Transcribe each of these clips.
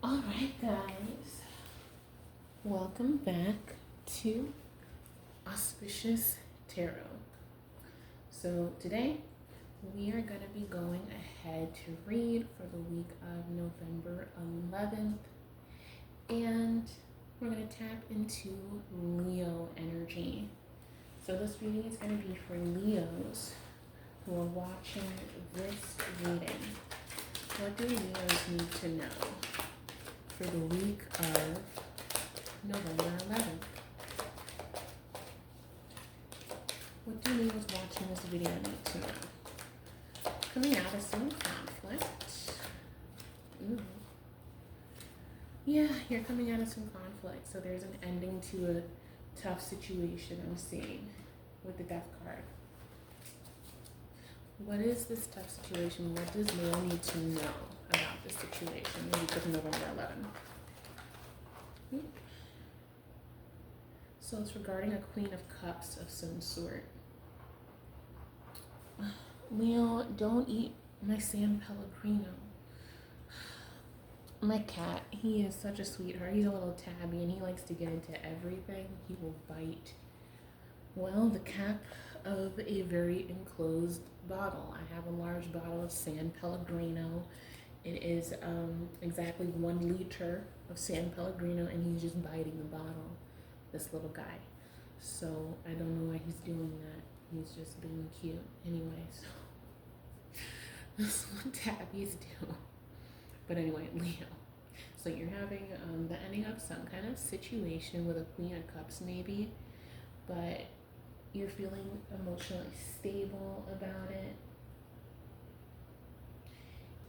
All right, guys. Welcome back to Auspicious Tarot. So, today we are going to be going ahead to read for the week of November 11th, and we're going to tap into Leo energy. So, this reading is going to be for Leos who are watching this reading. What do Leos need to know for the week of November 11th? What do Leos watching this video need to know? Coming out of some conflict. Ooh. Yeah, you're coming out of some conflict. So there's an ending to a tough situation I'm seeing with the Death card. What is this tough situation? What does Leo need to know about this situation the week of November 11th? So it's regarding a Queen of Cups of some sort. Leo, don't eat my San Pellegrino. My cat, he is such a sweetheart. He's a little tabby and he likes to get into everything. He will bite. Well, the cap of a very enclosed bottle. I have a large bottle of San Pellegrino. It is exactly 1 liter of San Pellegrino, and he's just biting the bottle, this little guy. So I don't know why he's doing that. He's just being cute. Anyway, so that's what tabbies do. But anyway, Leo. So you're having the ending of some kind of situation with a Queen of Cups maybe, but you're feeling emotionally stable about it.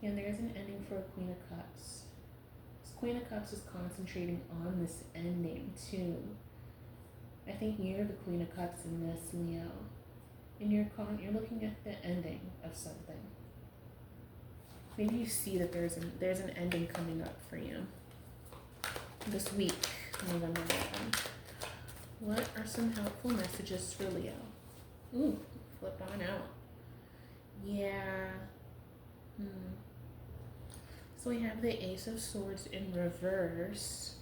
And there's an ending for a Queen of Cups. This Queen of Cups is concentrating on this ending too. I think you're the Queen of Cups in this, Leo. And you're looking at the ending of something. Maybe you see that there's an ending coming up for you this week, November 11th. What are some helpful messages for Leo? Ooh, flip on out. Yeah. So we have the Ace of Swords in reverse.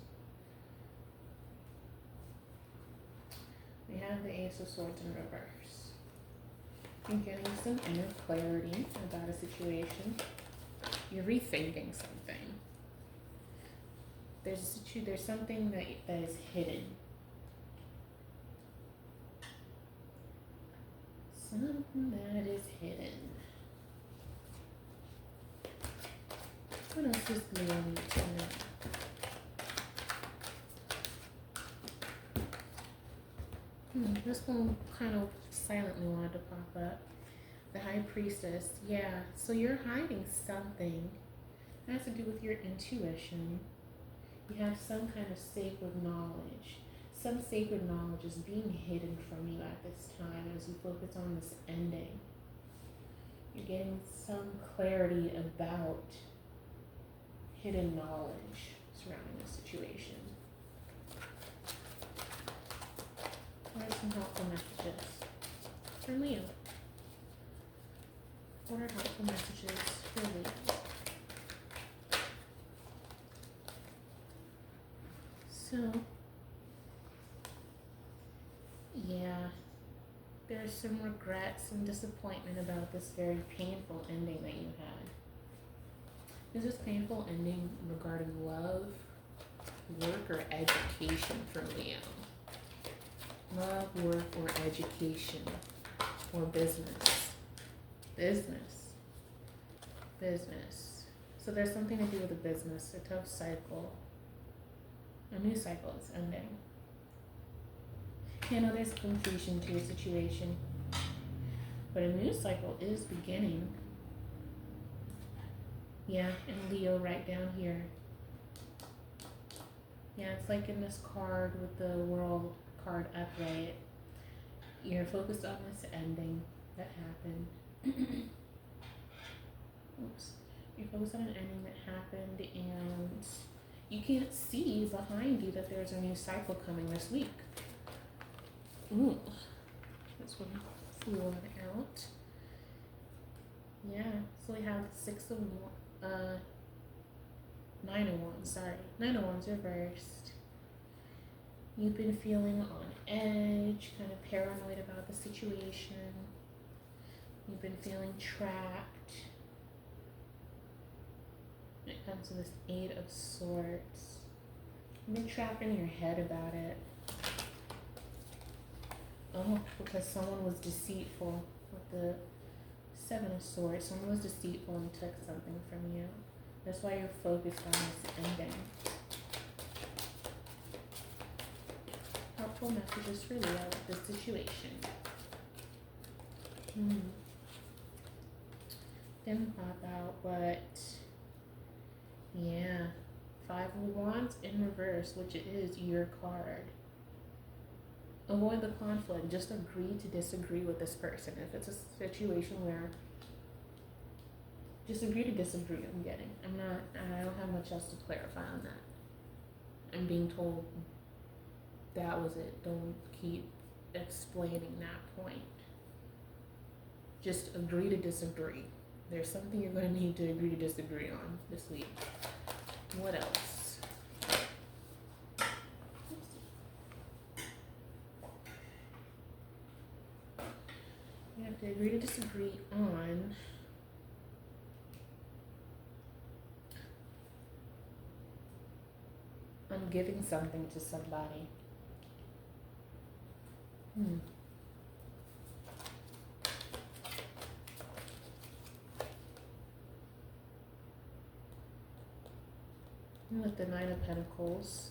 We have the Ace of Swords in reverse. You're getting some inner clarity about a situation. You're rethinking something. There's something that is hidden. Something that is hidden. What else does Leo need to know? This one kind of silently wanted to pop up. The High Priestess. Yeah, so you're hiding something. It has to do with your intuition. You have some kind of sacred knowledge. Some sacred knowledge is being hidden from you at this time as you focus on this ending. You're getting some clarity about hidden knowledge surrounding the situation. What are some helpful messages for Leo? What are helpful messages for Leo? So, yeah, there's some regrets and disappointment about this very painful ending that you had. Is this painful ending regarding love, work, or education for Leo? Love, work, or education, or business. Business. So there's something to do with a business, a tough cycle. A new cycle is ending. You know, there's completion to a situation, but a new cycle is beginning. Yeah, and Leo right down here. Yeah, it's like in this card with the World card upright. You're focused on this ending that happened. Oops. You're focused on an ending that happened, and you can't see behind you that there's a new cycle coming this week. Ooh. This one flew on out. Yeah, so we have 6 of Nine of Wands, sorry. Nine of Wands reversed. You've been feeling on edge, kind of paranoid about the situation. You've been feeling trapped. When it comes to this Eight of Swords, you've been trapped in your head about it. Oh, because someone was deceitful with the Seven of Swords. Someone was deceitful and took something from you. That's why you're focused on this ending. Helpful messages for Leo with this situation. Didn't pop out, but yeah. Five of Wands in reverse, which is your card. Avoid the conflict. Just agree to disagree with this person. If it's a situation where just agree to disagree, I don't have much else to clarify on that. I'm being told that was it. Don't keep explaining that point. Just agree to disagree. There's something you're going to need to agree to disagree on this week. What else? You have to agree to disagree on giving something to somebody. With the Nine of Pentacles,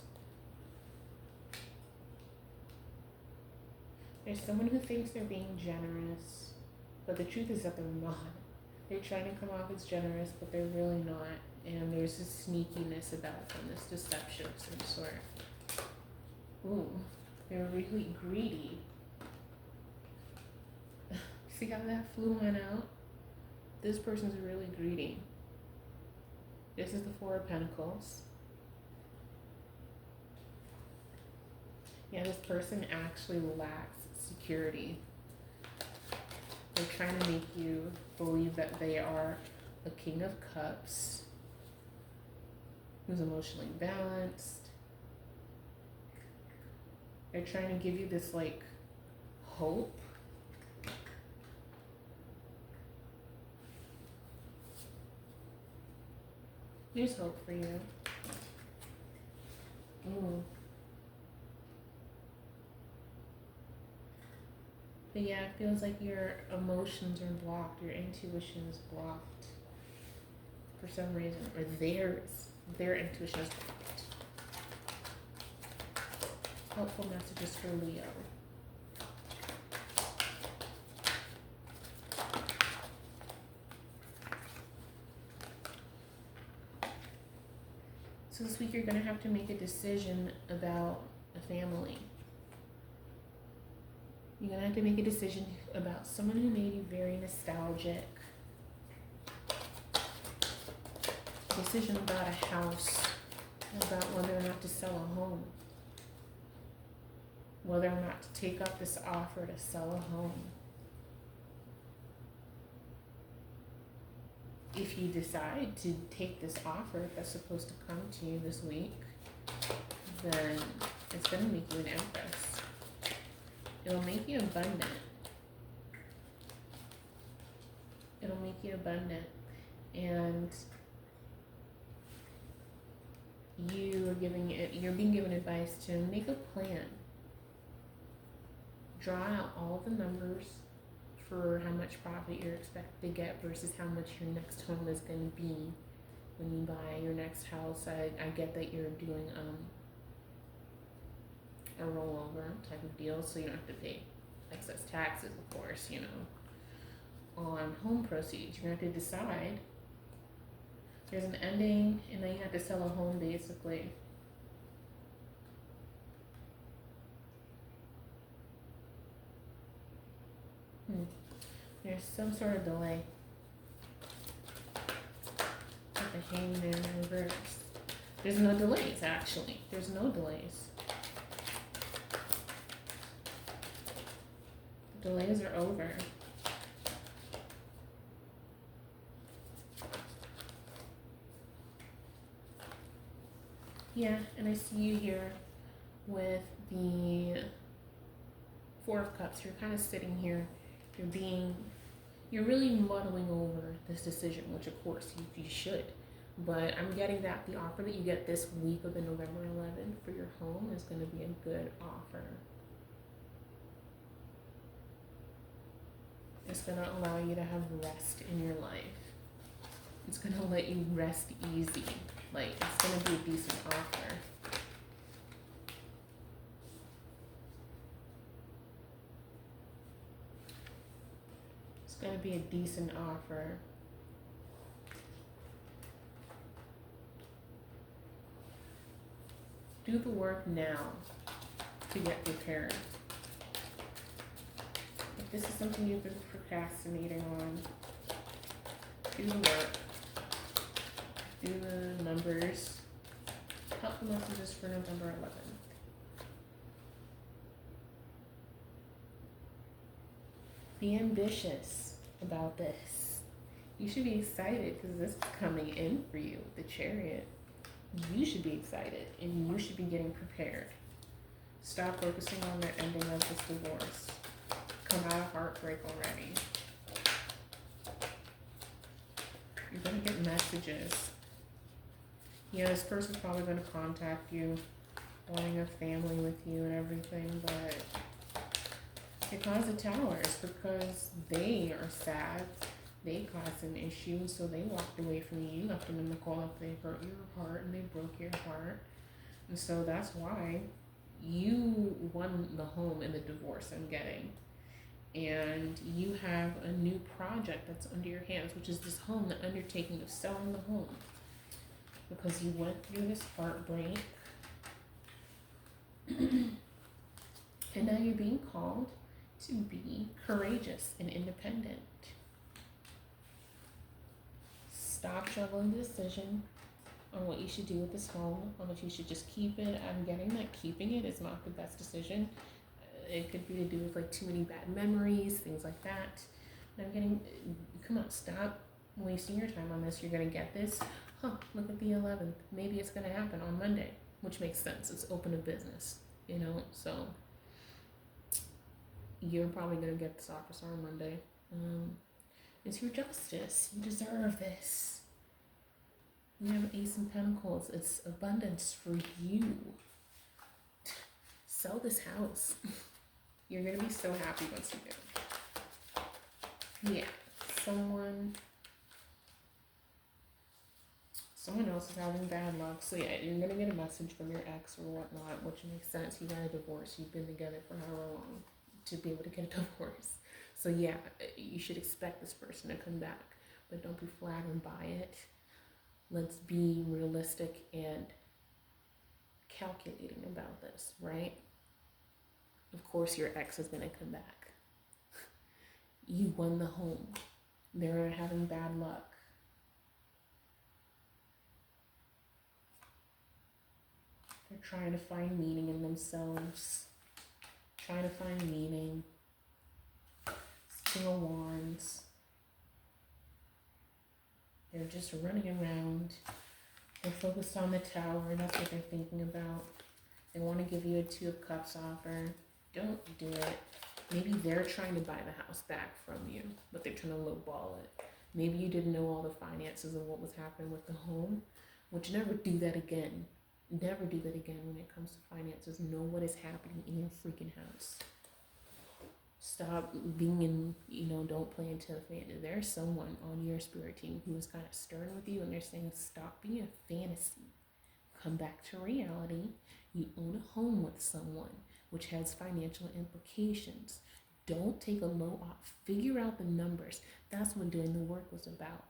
there's someone who thinks they're being generous, but the truth is that they're not. They're trying to come off as generous, but they're really not. And there's this sneakiness about them, this deception of some sort. Ooh, they're really greedy. See how that flew on out? This person's really greedy. This is the Four of Pentacles. Yeah, this person actually lacks security. They're trying to make you believe that they are a King of Cups who's emotionally balanced. They're trying to give you this like hope. There's hope for you. Ooh. But yeah, it feels like your emotions are blocked, your intuition is blocked for some reason, or their intuition is blocked. Helpful messages for Leo. So this week you're going to have to make a decision about a family. You're going to have to make a decision about someone who made you very nostalgic. A decision about a house, about whether or not to sell a home. Whether or not to take up this offer to sell a home. If you decide to take this offer that's supposed to come to you this week, then it's going to make you an empress. It'll make you abundant. It'll make you abundant. And you're being given advice to make a plan. Draw out all the numbers for how much profit you're expected to get versus how much your next home is going to be when you buy your next house. I get that you're doing a rollover type of deal, so you don't have to pay excess taxes, of course, on home proceeds. You're going to have to decide. There's an ending, and then you have to sell a home, basically. There's some sort of delay. Like the Hangman in reverse. There's no delays, actually. There's no delays. The delays are over. Yeah, and I see you here with the Four of Cups. You're kind of sitting here. You're being, you're really muddling over this decision, which of course you should. But I'm getting that the offer that you get this week of the November 11th for your home is going to be a good offer. It's going to allow you to have rest in your life. It's going to let you rest easy. Like, it's going to be a decent offer. It's going to be a decent offer. Do the work now to get prepared. If this is something you've been procrastinating on, do the work. Do the numbers. Help the messages for November 11th. Be ambitious about this. You should be excited because this is coming in for you, the Chariot. You should be excited and you should be getting prepared. Stop focusing on the ending of this divorce. Come out of heartbreak already. You're going to get messages. Yeah, this person's probably going to contact you, wanting a family with you and everything, but because of Towers, because they are sad, they caused an issue, so they walked away from you. You left them in the cold. They hurt your heart and they broke your heart, and so that's why you won the home in the divorce I'm getting. And you have a new project that's under your hands, which is this home, the undertaking of selling the home. Because you went through this heartbreak. And now you're being called to be courageous and independent. Stop juggling the decision on what you should do with this home, on what you should just keep it. I'm getting that keeping it is not the best decision. It could be to do with like too many bad memories, things like that. And I'm getting, come on, stop wasting your time on this. You're going to get this. Look at the 11th. Maybe it's going to happen on Monday, which makes sense. It's open to business, you know, so you're probably going to get this officer on Monday. It's your justice. You deserve this. You have Ace of Pentacles. It's abundance for you. Sell this house. You're going to be so happy once you do. Yeah, someone else is having bad luck. So yeah, you're going to get a message from your ex or whatnot, which makes sense. You got a divorce. You've been together for however long to be able to get a divorce. So yeah, you should expect this person to come back, but don't be flattered by it. Let's be realistic and calculating about this, right? Of course your ex is going to come back. You won the home. They're having bad luck. They're trying to find meaning in themselves. Trying to find meaning. King of Wands. They're just running around. They're focused on the Tower. That's what they're thinking about. They want to give you a Two of Cups offer. Don't do it. Maybe they're trying to buy the house back from you, but they're trying to lowball it. Maybe you didn't know all the finances of what was happening with the home, which never do that again. Never do that again when it comes to finances. Know what is happening in your freaking house. Stop being in, don't play into the fantasy. There's someone on your spirit team who is kind of stern with you and they're saying, stop being a fantasy. Come back to reality. You own a home with someone, which has financial implications. Don't take a low off. Figure out the numbers. That's what doing the work was about.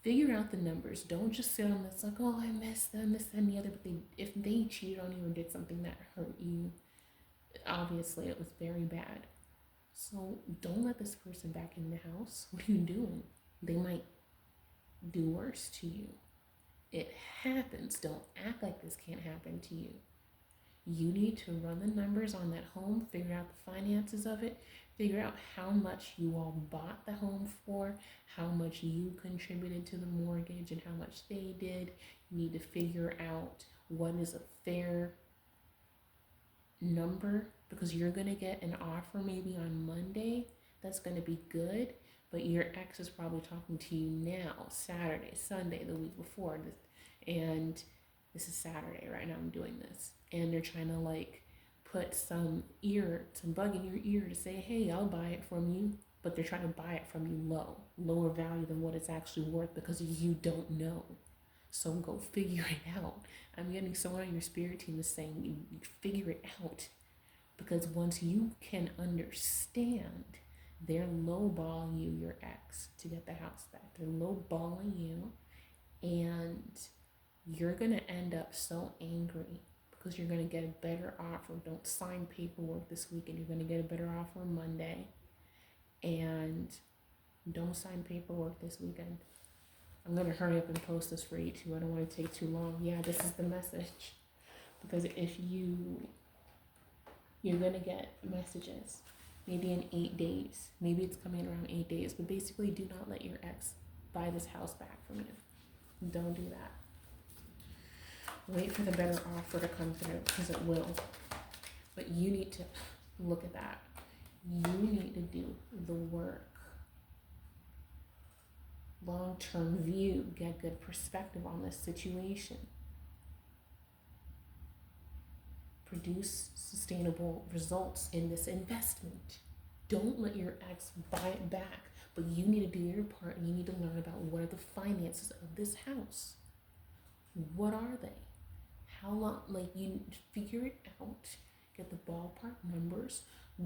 Figure out the numbers. Don't just sit on this like, oh, I missed them, this and the other. But if they cheated on you or did something that hurt you, obviously it was very bad. So don't let this person back in the house. What are you doing? They might do worse to you. It happens. Don't act like this can't happen to you. You need to run the numbers on that home, figure out the finances of it, figure out how much you all bought the home for, how much you contributed to the mortgage and how much they did. You need to figure out what is a fair number, because you're going to get an offer maybe on Monday that's going to be good, but your ex is probably talking to you now, Saturday, Sunday, the week before, and this is Saturday right now I'm doing this, and they're trying to like put some bug in your ear to say, hey, I'll buy it from you, but they're trying to buy it from you lower value than what it's actually worth because you don't know. So go figure it out. I'm getting someone on your spirit team is saying you figure it out, because once you can understand, they're lowballing you, your ex, to get the house back. They're lowballing you, and you're gonna end up so angry because you're gonna get a better offer. Don't sign paperwork this weekend. You're gonna get a better offer Monday, and don't sign paperwork this weekend. I'm gonna hurry up and post this for you too. I don't want to take too long. Yeah, this is the message, because if you're gonna get messages maybe in 8 days. Maybe it's coming around 8 days, but basically do not let your ex buy this house back from you. Don't do that. Wait for the better offer to come through, because it will. But you need to look at that. You need to do the work. Long-term view, get good perspective on this situation. Produce sustainable results in this investment. Don't let your ex buy it back, but you need to do your part, and you need to learn about what are the finances of this house. What are they? How long? Like, you figure it out, get the ballpark numbers,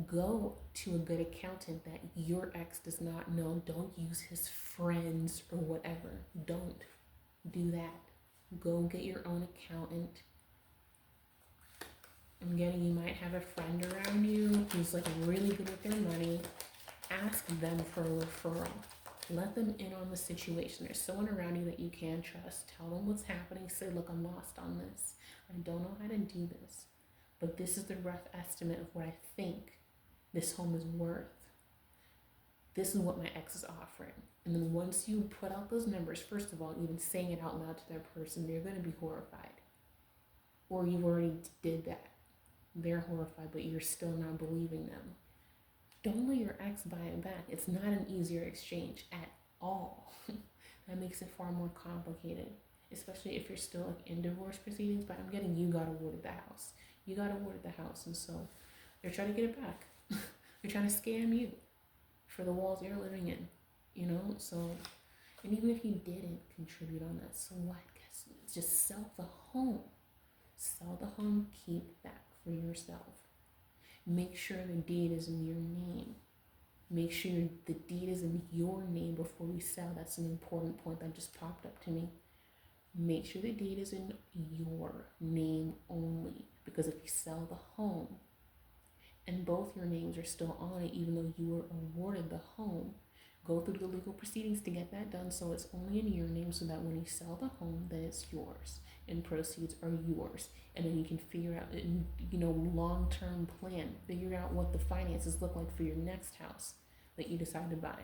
go to a good accountant that your ex does not know. Don't use his friends or whatever. Don't do that. Go get your own accountant. I'm getting, you might have a friend around you who's like really good with their money. Ask them for a referral. Let them in on the situation. There's someone around you that you can trust. Tell them what's happening. Say, look, I'm lost on this. I don't know how to do this, but this is the rough estimate of what I think this home is worth. This is what my ex is offering. And then once you put out those numbers, first of all, even saying it out loud to that person, they're going to be horrified. Or you already did that. They're horrified, but you're still not believing them. Don't let your ex buy it back. It's not an easier exchange at all. That makes it far more complicated, especially if you're still like in divorce proceedings. But I'm getting, you got awarded the house. You got awarded the house, and so they're trying to get it back. They're trying to scam you for the walls you're living in, you know? So, and even if you didn't contribute on that, so what? Just sell the home. Sell the home, keep that for yourself. Make sure the deed is in your name. Make sure the deed is in your name before we sell. That's an important point that just popped up to me. Make sure the deed is in your name only, because if you sell the home and both your names are still on it, even though you were awarded the home, go through the legal proceedings to get that done so it's only in your name, so that when you sell the home, then it's yours and proceeds are yours. And then you can figure out, long-term plan, figure out what the finances look like for your next house that you decide to buy.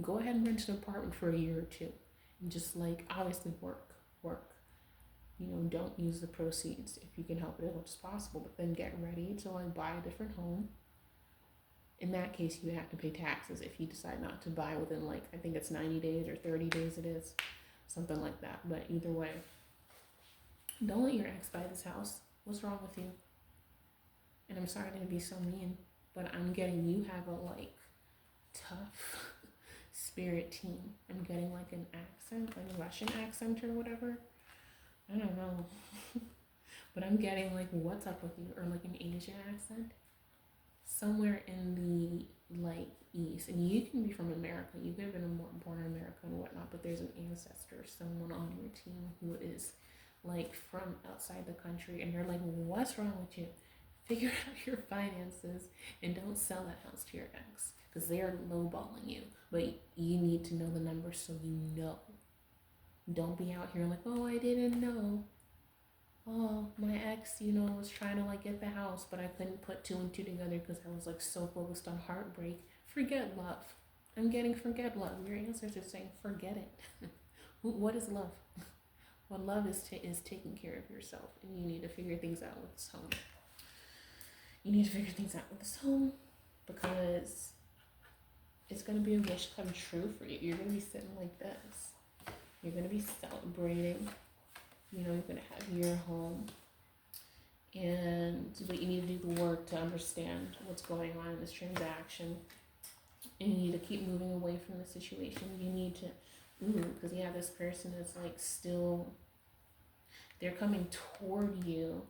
Go ahead and rent an apartment for a year or two, and just obviously work. Don't use the proceeds if you can help it as much as possible, but then get ready to buy a different home. In that case, you have to pay taxes if you decide not to buy within I think it's 90 days or 30 days it is, something like that. But either way, don't let your ex buy this house. What's wrong with you? And I'm sorry to be so mean, but I'm getting, you have a tough spirit team. I'm getting an accent, a Russian accent or whatever. I don't know. But I'm getting what's up with you, or an Asian accent. Somewhere in the East, and you can be from America. You could have been born in America and whatnot, but there's an ancestor, someone on your team who is from outside the country, and you're what's wrong with you? Figure out your finances and don't sell that house to your ex, because they're lowballing you. But you need to know the numbers so you know. Don't be out here oh, I didn't know. Oh, my ex, was trying to get the house, but I couldn't put two and two together because I was so focused on heartbreak. Forget love. I'm getting forget love. Your ancestors are saying forget it. What is love? What love is taking care of yourself, and you need to figure things out with this home. You need to figure things out with this home because it's going to be a wish come true for you. You're going to be sitting like this. You're going to be celebrating. You know, you're going to have your home. But you need to do the work to understand what's going on in this transaction. And you need to keep moving away from the situation. You need to, because you have this person that's like still, they're coming toward you.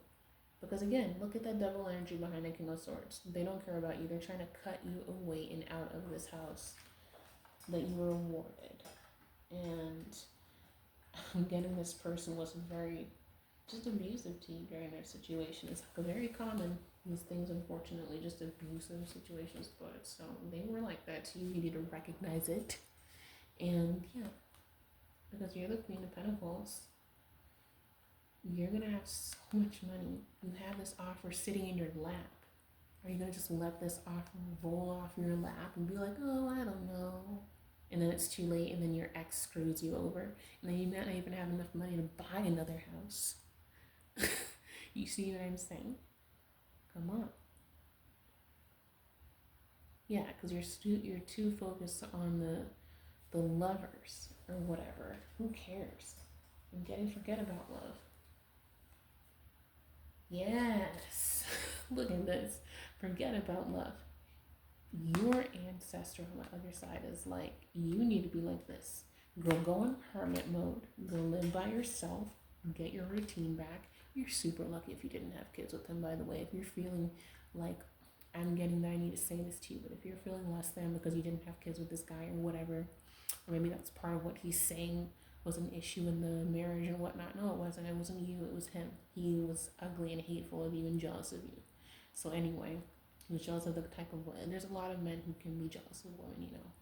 Because again, look at that double energy behind the King of Swords. They don't care about you. They're trying to cut you away and out of this house that you were awarded. And I'm getting this person was very just abusive to you during their situation. It's very common, these things, unfortunately, just abusive situations. But so they were like that to you. You need to recognize it. And yeah, because you're the Queen of Pentacles. You're going to have so much money. You have this offer sitting in your lap. Are you going to just let this offer roll off your lap and be like, oh, I don't know. And then it's too late, and then your ex screws you over. And then you might not even have enough money to buy another house. You see what I'm saying? Come on. Yeah, because you're too focused on the lovers or whatever. Who cares? Forget about love. Yes. Look at this. Forget about love. Your ancestor on the other side is like, you need to be like this. Go in hermit mode. Go live by yourself. Get your routine back. You're super lucky if you didn't have kids with him, by the way. If you're feeling like, I'm getting that I need to say this to you, but if you're feeling less than because you didn't have kids with this guy or whatever, or maybe that's part of what he's saying was an issue in the marriage and whatnot. No, it wasn't. It wasn't you. It was him. He was ugly and hateful of you and jealous of you. So anyway, he was jealous of the type of woman. And there's a lot of men who can be jealous of women, you know.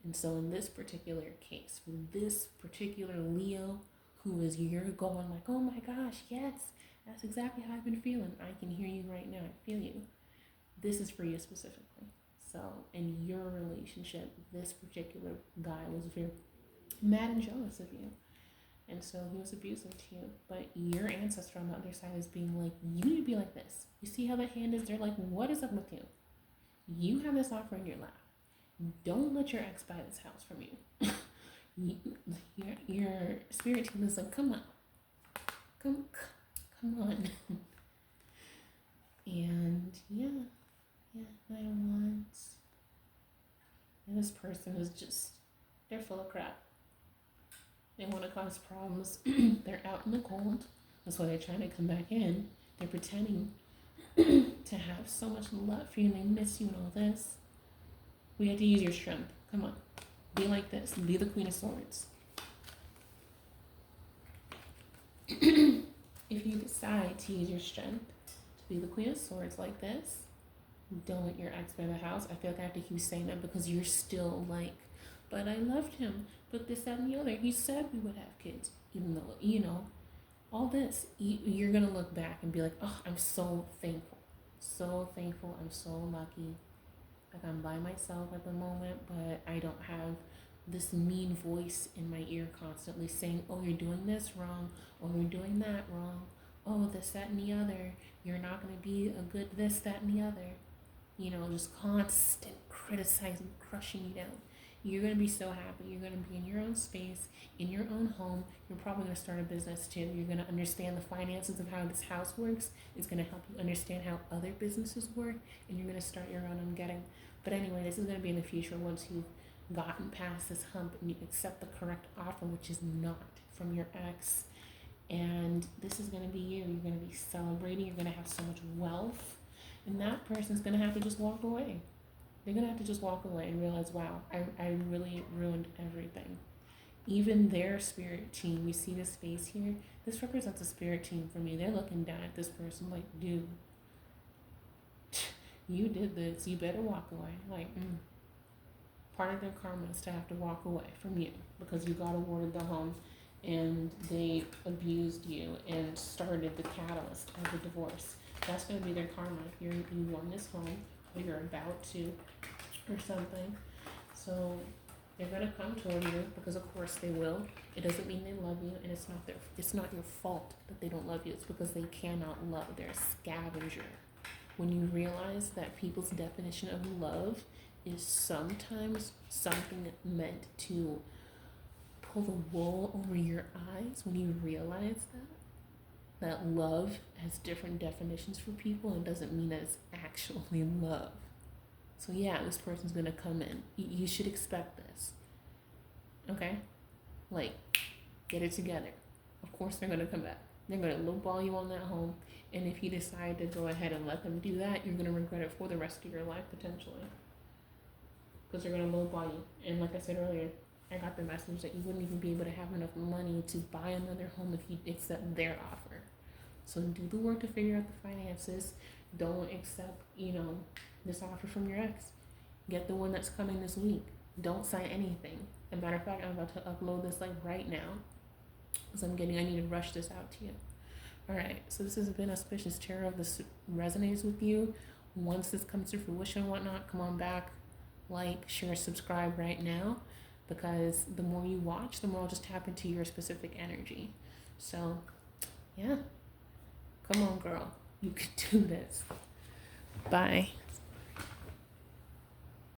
And so in this particular case, for this particular Leo, who is you're going like, oh my gosh, yes, that's exactly how I've been feeling. I can hear you right now. I feel you. This is for you specifically. So in your relationship, this particular guy was very mad and jealous of you. And so he was abusive to you. But your ancestor on the other side is being like, you need to be like this. You see how the hand is? They're like, what is up with you? You have this offer in your lap. Don't let your ex buy this house from you. Your spirit team is like, come on. Come on. And yeah, 9 of Wands. And this person is just, they're full of crap. They want to cause problems. They're out in the cold. That's why they're trying to come back in. They're pretending to have so much love for you and they miss you and all this. We have to use your strength. Come on. Be like this. Be the Queen of Swords. If you decide to use your strength to be the Queen of Swords like this, don't let your ex buy the house. I feel like I have to keep saying that because you're still like, but I loved him, but this, that, and the other. He said we would have kids, even though, you know, all this. You're going to look back and be like, oh, I'm so thankful. So thankful. I'm so lucky. Like, I'm by myself at the moment, but I don't have this mean voice in my ear constantly saying, oh, you're doing this wrong, or you're doing that wrong, oh, this, that, and the other. You're not going to be a good this, that, and the other. You know, just constant criticizing, crushing you down. You're going to be so happy. You're going to be in your own space, in your own home. You're probably going to start a business too. You're going to understand the finances of how this house works. It's going to help you understand how other businesses work, and you're going to start your own, I'm getting. But anyway, this is going to be in the future once you've gotten past this hump and you accept the correct offer, which is not from your ex. And this is going to be you. You're going to be celebrating. You're going to have so much wealth. And that person's going to have to just walk away. They're going to have to just walk away and realize, wow, I really ruined everything. Even their spirit team, you see this face here? This represents a spirit team for me. They're looking down at this person like, dude, you did this. You better walk away. Like, part of their karma is to have to walk away from you because you got awarded the home and they abused you and started the catalyst of the divorce. That's going to be their karma. You won this home, or you're about to, or something. So They're gonna come toward you because of course they will. It doesn't mean they love you, and it's not your fault that they don't love you. It's because they cannot love. They're a scavenger. When you realize that people's definition of love is sometimes something meant to pull the wool over your eyes, when you realize that love has different definitions for people and doesn't mean that it's actually love. So yeah, this person's gonna come in. You should expect this. Okay? Like, get it together. Of course they're gonna come back. They're gonna lowball you on that home. And if you decide to go ahead and let them do that, you're gonna regret it for the rest of your life potentially. Because they're gonna lowball you. And like I said earlier, I got the message that you wouldn't even be able to have enough money to buy another home if you accept their offer. So do the work to figure out the finances. Don't accept, this offer from your ex. Get the one that's coming this week. Don't sign anything. As a matter of fact, I'm about to upload this like right now because I need to rush this out to you. All right, so this has been Auspicious Tarot. If this resonates with you, once this comes to fruition and whatnot, come on back, like, share, subscribe right now, because the more you watch, the more I'll just tap into your specific energy. So, yeah, come on, girl. You can do this. Bye.